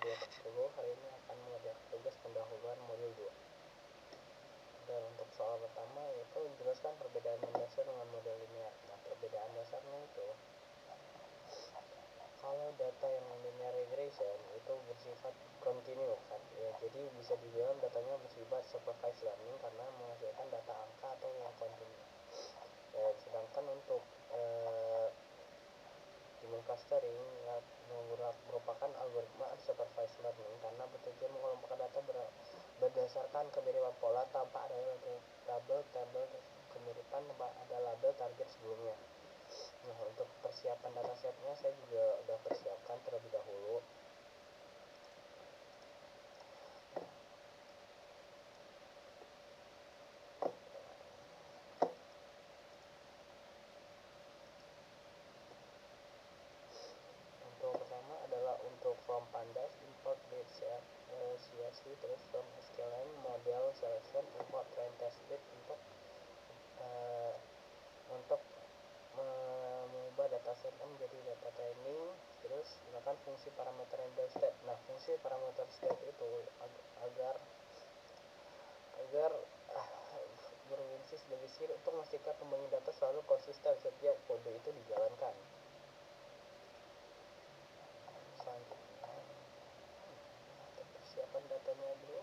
2040. Hari ini akan mengerjakan tugas pendahuluan modul 2. Dan untuk soal pertama yaitu jelaskan perbedaan mendasar dengan model linear. Nah, perbedaan dasarnya itu kalau data yang linear regression itu bersifat kontinu kan ya, jadi bisa dibilang datanya bersifat supervised learning karena menghasilkan data angka atau yang kontinu. Sedangkan untuk human clustering merupakan algoritma unsupervised learning karena bertujuan mengelompokkan data berdasarkan kemiripan pola tanpa ada label kemiripan tanpa ada label target sebelumnya. Nah, untuk persiapan datasetnya saya juga udah persiapkan terlebih dahulu. Untuk pertama adalah untuk from pandas import date CSV, terus from sklearn model selection import train test bed untuk mengubah dataset menjadi data training, terus gunakan fungsi parameter handle step. Nah, fungsi parameter step itu agar berfungsi sebagai sir untuk memastikan pembangkit data selalu konsisten setiap kode itu dijalankan. Selanjutnya persiapan datanya dulu.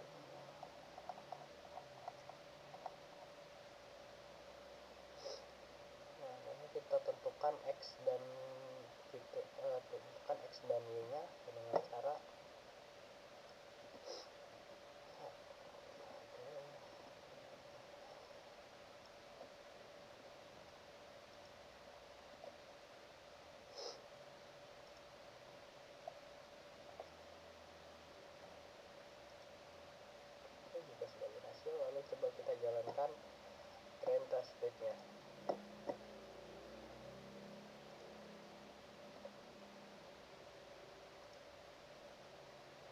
Nah, ini kita tentukan x dan y nya dengan cara juga sebagai hasil. Lalu coba kita jalankan train test bed-nya.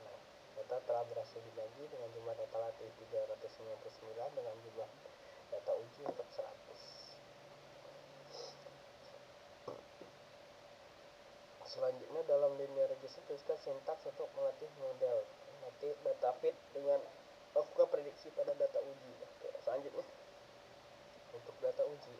Nah, data telah berhasil dibagi dengan jumlah data latih 399 dengan jumlah data uji untuk 100. Selanjutnya dalam linear regression tuliskan sintaks untuk melatih model, melatih data fit dengan melakukan prediksi pada data uji. Oke, selanjutnya untuk data uji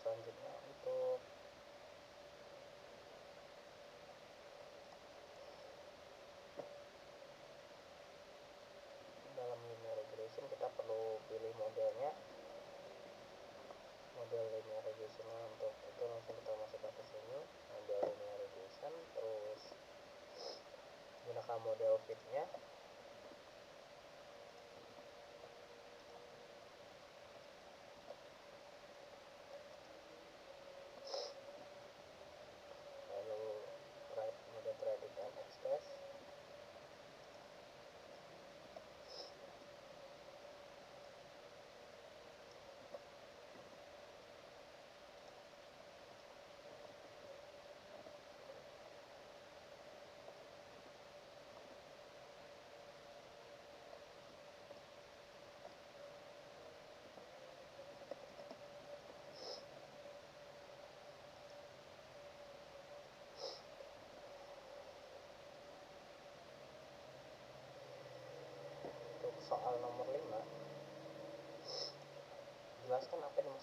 selanjutnya untuk dalam linear regression kita perlu pilih modelnya, model linear regression untuk itu langsung kita masukkan ke sini, model linear regression, terus gunakan model fit-nya. Lalu write model predict and express.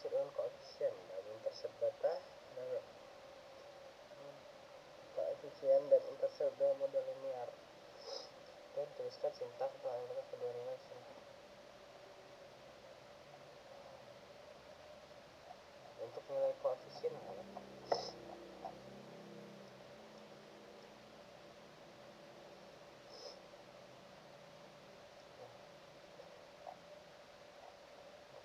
dimaksud dengan koefisien? Dan intercept data dan koefisien dan intercept dalam model linear. Dan tuliskan sintaks antara kedua nilai sintaks. Untuk nilai koefisien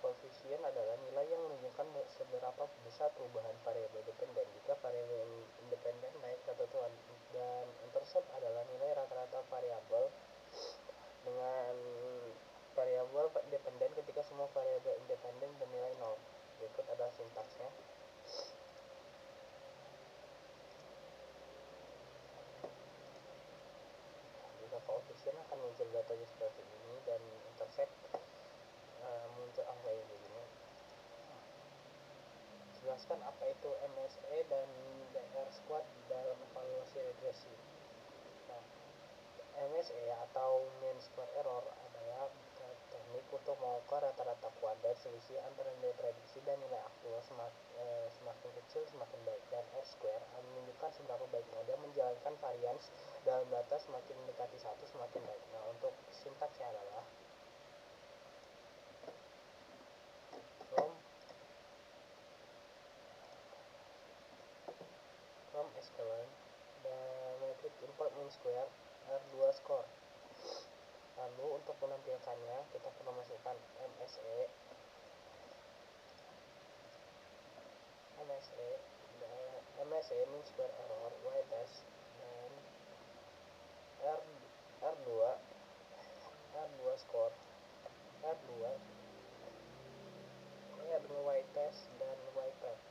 koefisien adalah nilai yang menunjukkan seberapa besar perubahan variabel dependen jika variabel independen naik atau turun, dan intercept adalah nilai rata-rata variabel dengan variabel dependen ketika semua variabel independen bernilai 0. Berikut adalah sintaksnya. Jika koefisien akan muncul datanya seperti ini dan intercept muncul angka yang begini. Jelaskan apa itu MSE dan DR squad dalam evaluasi regresi. Nah, MSE atau mean square error adalah teknik untuk mengukur rata-rata kuadrat selisih antara nilai prediksi dan nilai aktual. Semakin kecil semakin baik, dan R square menunjukkan seberapa baik model menjalankan varians dalam data. Semakin mendekati 1 semakin baik. Nah, untuk sintaksnya adalah from sklearn dan metrik import mean square R2 score. Lalu untuk menampilkannya kita perlu masukkan MSE mean square error y-test dan R2 score R2 y-test dan y-path.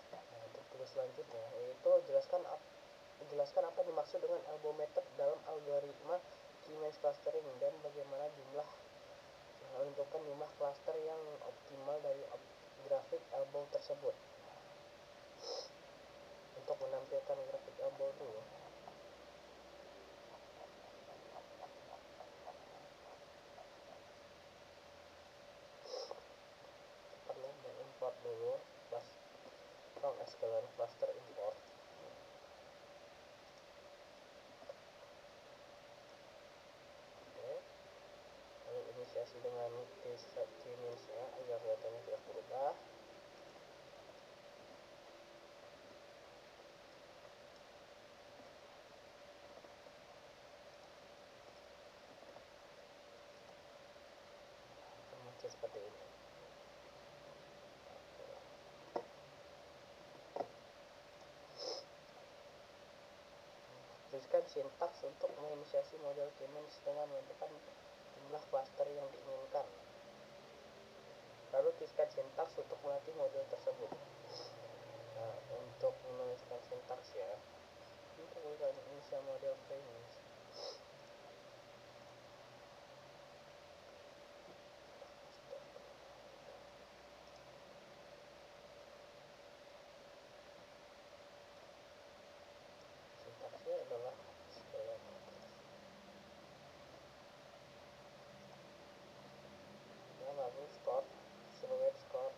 Nah, untuk tugas selanjutnya yaitu jelaskan apa dimaksud dengan elbow method dalam algoritma K-means clustering dan bagaimana menentukan jumlah cluster yang optimal dari grafik elbow tersebut. Untuk menampilkan grafik elbow dulu, perlu mengimport dulu from sklearn cluster import. Lalu inisiasi dengan K-means nya agar datanya tidak berubah. Muncul seperti ini. Tuliskan sintaks untuk menginisiasi model K-means dengan menentukan jumlah cluster yang diinginkan. Lalu tuliskan sintaks untuk melatih model tersebut. Nah, untuk menuliskan sintaks ya, untuk menginisiasi model K-means, sintaksnya adalah lalu score, silhouette score,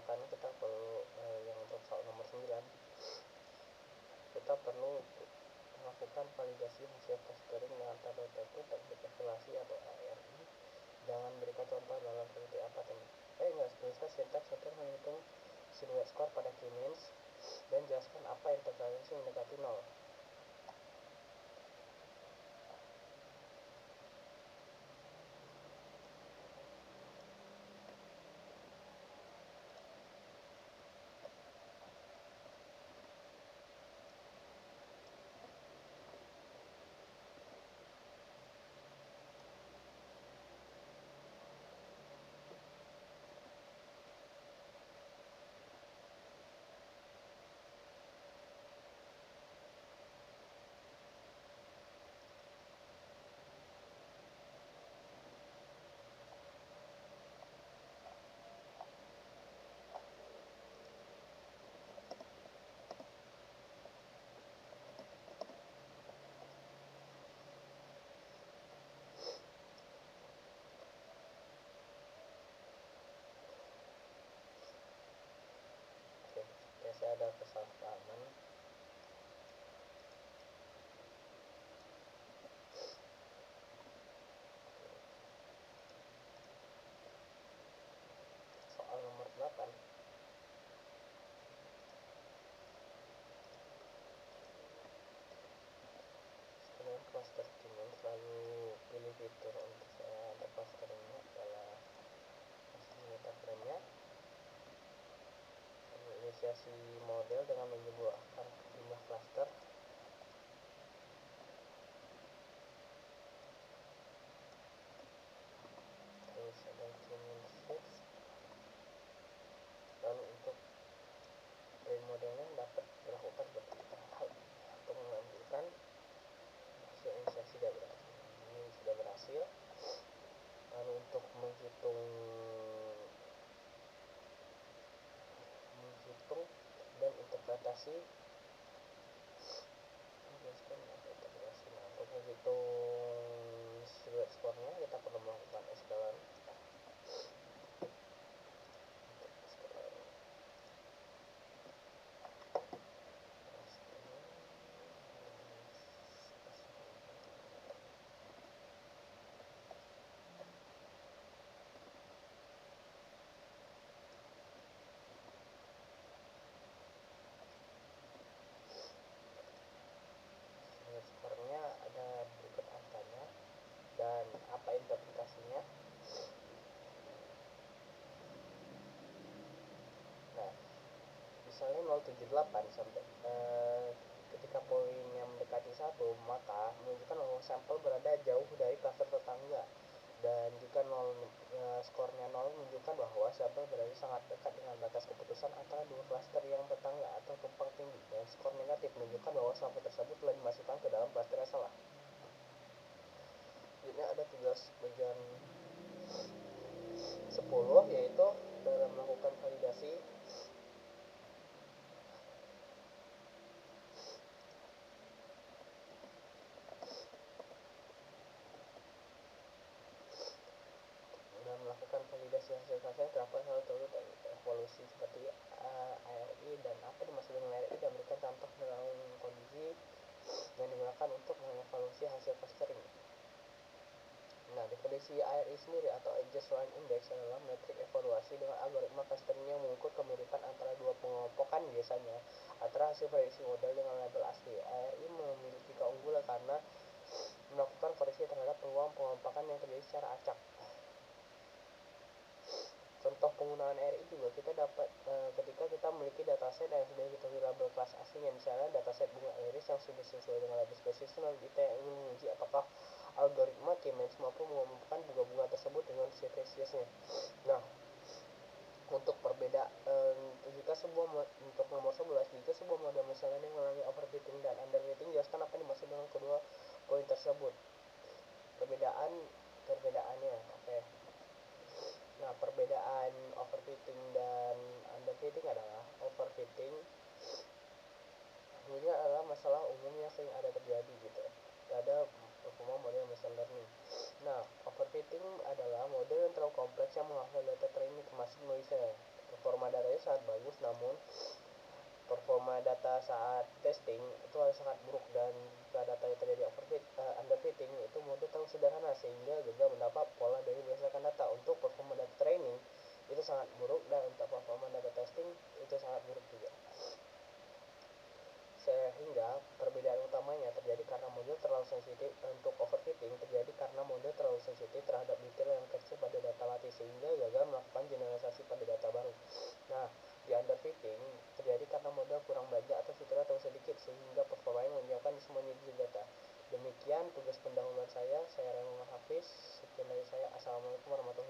karena kita perlu yang untuk soal nomor 9 kita perlu melakukan validasi hasil clustering dengan tabel T2 teknik evaluasi atau ARI. Jangan berikan contoh dalam seperti apa tuliskan sintaks untuk menghitung silhouette score pada key-means dan jelaskan apa intervalasi yang mendekati 0. Saya ada kesalahpahaman. Soal nomor 8 sebenarnya cluster key-means selalu pilih fitur untuk saya ada clusteringnya adalah data frame-nya inisiasi model dengan menyebutkan jumlah cluster terus ada key-means fix. Lalu untuk print modelnya dapat dilakukan seperti untuk menunjukkan hasil inisiasi ini sudah berhasil. Lalu untuk menghitung dan interpretasi untuk menghitung silhouette score-nya kita perlu melakukan escalar. Skornya ada berikut angkanya dan apa interpretasinya. Nah, misalnya 078 sampai ketika poinnya mendekati 1 maka menunjukkan bahwa sampel berada jauh dari klaster tetangga, dan jika skornya 0 menunjukkan bahwa sampel berada sangat dekat dengan batas keputusan antara dua klaster yang tetangga atau tumpang tinggi, dan skor negatif menunjukkan bahwa sampel tersebut telah dimasukkan ke dalam klaster yang salah. Ini ada tugas bagian 10 yaitu dalam melakukan validasi hasil kajian terdapat hal tersebut evolusi seperti ARI dan apa dimaksud dengan ARI, dan berikan contoh dalam kondisi yang digunakan untuk mengevaluasi hasil clustering. Nah, definisi ARI sendiri atau Adjust Line Index adalah metrik evaluasi dengan algoritma clustering yang mengukur kemiripan antara dua pengelompokan, biasanya antara hasil prediksi model dengan label asli. ARI memiliki keunggulan karena melakukan koreksi terhadap peluang pengelompokan yang terjadi secara acak. Contoh penggunaan ARI juga kita dapat ketika kita memiliki dataset yang sudah diketahui label kelas aslinya, misalnya dataset bunga iris yang sudah sesuai dengan label spesies, lalu kita ingin menguji apakah algoritma K-means mampu mengumpulkan bunga-bunga tersebut dengan spesiesnya. Nah, untuk jika untuk nomor 11, jika sebuah model misalnya yang mengalami overfitting dan underfitting, jelaskan apa dimaksud dengan kedua poin tersebut. Perbedaannya, oke. Nah, perbedaan overfitting dan underfitting adalah overfitting ini adalah masalah umum yang sering ada terjadi gitu. Ada performa model machine learning. Nah, overfitting adalah model yang terlalu kompleks yang menghafal data training termasuk noise. Performa datanya saat testing itu sangat buruk, dan jika data yang terjadi underfitting itu mode terlalu sederhana sehingga gagal mendapat pola dari berdasarkan data. Untuk performa data training itu sangat buruk, dan untuk performa data testing itu sangat buruk juga. Sehingga perbedaan utamanya terjadi karena model terlalu sensitif. Untuk overfitting terjadi karena model terlalu sensitif terhadap detail yang kecil pada data latih sehingga gagal melakukan generalisasi pada data baru. Nah, di underfitting terjadi karena model kurang banyak atau fiturnya terlalu sedikit sehingga performanya menjauhkan semuanya di data. Demikian tugas pendahuluan saya Raymond Hafiz. Sekian dari saya. Assalamualaikum warahmatullahi wabarakatuh.